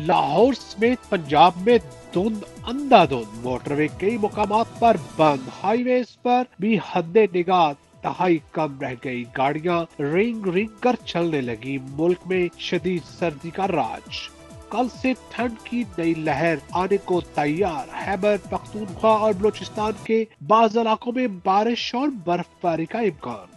لاہور سمیت پنجاب میں دھند اندھادھند، موٹر وے کئی مقامات پر بند، ہائی ویز پر بھی حد نگاہ تہائی کم رہ گئی، گاڑیاں رنگ رنگ کر چلنے لگی، ملک میں شدید سردی کا راج، کل سے ٹھنڈ کی نئی لہر آنے کو تیار، خیبر پختونخوا اور بلوچستان کے بعض علاقوں میں بارش اور برف باری کا امکان۔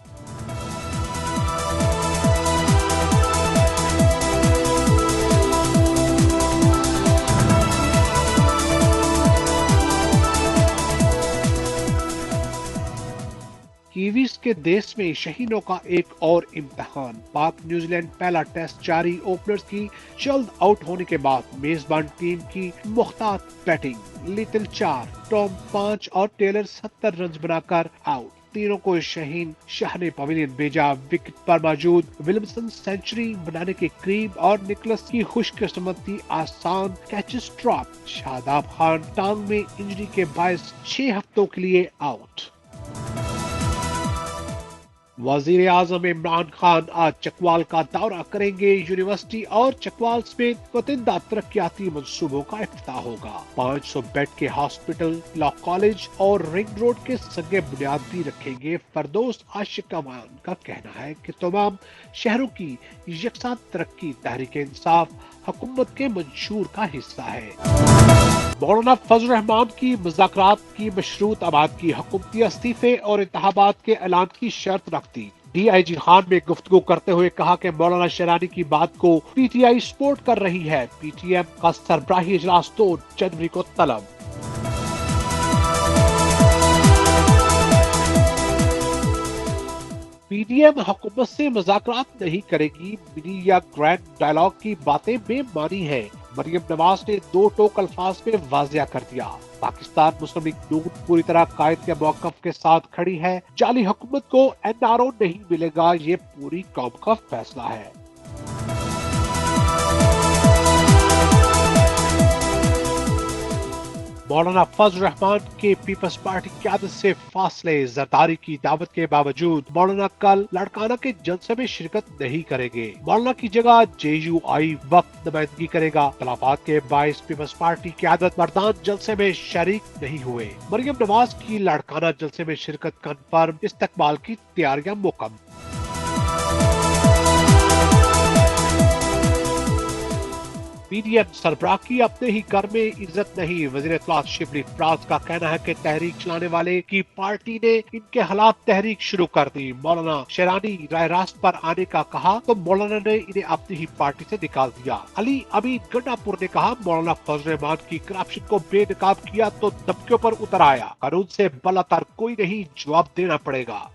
کیویز کے دیس میں شہینوں کا ایک اور امتحان، پاک نیوزی لینڈ پہلا ٹیسٹ جاری، اوپنرز کی جلد آؤٹ ہونے کے بعد میزبان ٹیم کی محتاط بیٹنگ، لٹل 4، ٹام 5 اور ٹیلر 70 رنز بنا کر آؤٹ، تینوں کو شہین شاہ نے پویلین بھیجا، وکٹ پر موجود ولمسن سینچری بنانے کے قریب اور نکلس کی خوش قسمتی آسان کیچز ڈراپ، شاداب خان ٹانگ میں انجری کے باعث 6 ہفتوں کے لیے آؤٹ۔ وزیر اعظم عمران خان آج چکوال کا دورہ کریں گے، یونیورسٹی اور چکوال سمیت متعدد ترقیاتی منصوبوں کا افتتاح ہوگا، 500 بیڈ کے ہاسپٹل، لا کالج اور رنگ روڈ کے سنگ بنیاد بھی رکھیں گے۔ فردوس عاشق امان کا کہنا ہے کہ تمام شہروں کی یکساں ترقی تحریک انصاف حکومت کے منشور کا حصہ ہے۔ مولانا فضل الرحمان کی مذاکرات کی مشروط اباد کی حکومتی استعفے اور انتخابات کے اعلان کی شرط رکھ دی، ڈی آئی جی خان نے گفتگو کرتے ہوئے کہا کہ مولانا شیرانی کی بات کو پی ٹی آئی سپورٹ کر رہی ہے، پی ٹی ایم کا سربراہی اجلاس 2 جنوری کو طلب۔ پی ڈی ایم حکومت سے مذاکرات نہیں کرے گی، منی یا گرینڈ ڈائیلاگ کی باتیں بے معنی ہیں، مریم نواز نے 2 ٹوک الفاظ میں واضح کر دیا، پاکستان مسلم لیگ نون پوری طرح قائد کے موقف کے ساتھ کھڑی ہے، جعلی حکومت کو این آر او نہیں ملے گا، یہ پوری قوم کا فیصلہ ہے۔ مولانا فضل الرحمان کے پیپلز پارٹی قیادت سے فاصلے، زرداری کی دعوت کے باوجود مولانا کل لاڑکانہ کے جلسے میں شرکت نہیں کریں گے، مولانا کی جگہ جے یو آئی وقت نمائندگی کرے گا، اختلافات کے باعث پیپلز پارٹی قیادت مردان جلسے میں شریک نہیں ہوئے، مریم نواز کی لاڑکانہ جلسے میں شرکت کنفرم، استقبال کی تیاریاں مکمل۔ پی ڈی ایم سربراہ کی اپنے ہی گھر میں عزت نہیں، وزیر اطلاعات شبلی فراز کا کہنا ہے کہ تحریک چلانے والے کی پارٹی نے ان کے خلاف تحریک شروع کر دی، مولانا شیرانی رائے راست پر آنے کا کہا تو مولانا نے انہیں اپنی ہی پارٹی سے نکال دیا، علی امین گنڈا پور نے کہا مولانا فضل الرحمان کی کرپشن کو بے نقاب کیا تو دھمکیوں پر اتر آیا، قانون سے بالاتر کوئی نہیں، جواب دینا پڑے گا۔